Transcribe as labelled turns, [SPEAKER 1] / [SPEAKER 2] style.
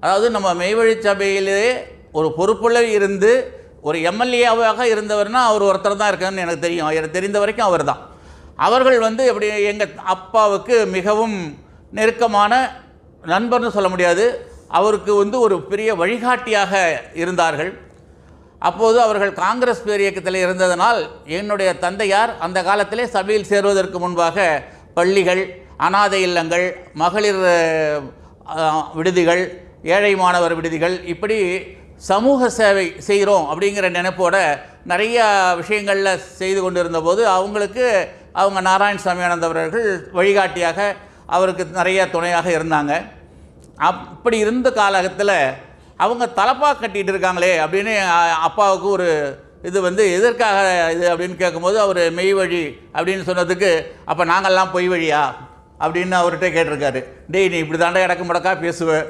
[SPEAKER 1] அதாவது நம்ம மெய்வழி சபையிலே ஒரு பொறுப்புள்ள இருந்து ஒரு எம்எல்ஏவாக இருந்தவர்னா அவர் ஒருத்தர் தான் இருக்காருன்னு எனக்கு தெரியும். எனக்கு தெரிந்த வரைக்கும் அவர் தான். அவர்கள் எப்படி எங்கள் அப்பாவுக்கு மிகவும் நெருக்கமான நண்பர்னு சொல்ல முடியாது, அவருக்கு ஒரு பெரிய வழிகாட்டியாக இருந்தார்கள். அப்போது அவர்கள் காங்கிரஸ் பேரியக்கத்தில் இருந்ததனால் என்னுடைய தந்தையார் அந்த காலத்திலே சபையில் சேருவதற்கு முன்பாக பள்ளிகள், அனாதை இல்லங்கள், மகளிர் விடுதிகள், ஏழை மாணவர் விடுதிகள், இப்படி சமூக சேவை செய்கிறோம் அப்படிங்கிற நினைப்போட நிறைய விஷயங்களில் செய்து கொண்டிருந்த போது அவங்க நாராயணசாமி அவர்கள் வழிகாட்டியாக அவருக்கு நிறைய துணையாக இருந்தாங்க. அப்படி இருந்த காலகட்டத்தில் அவங்க தலப்பா கட்டிகிட்டு இருக்காங்களே அப்படின்னு அப்பாவுக்கு ஒரு இது எதற்காக இது அப்படின்னு கேட்கும்போது அவர் மெய் வழி அப்படின்னு சொன்னதுக்கு, அப்போ நாங்கள்லாம் பொய் வழியா அப்படின்னு அவர்கிட்ட கேட்டிருக்காரு. டேய், நீ இப்படி தாண்டா இடக்கு முடக்கா பேசுவேன்,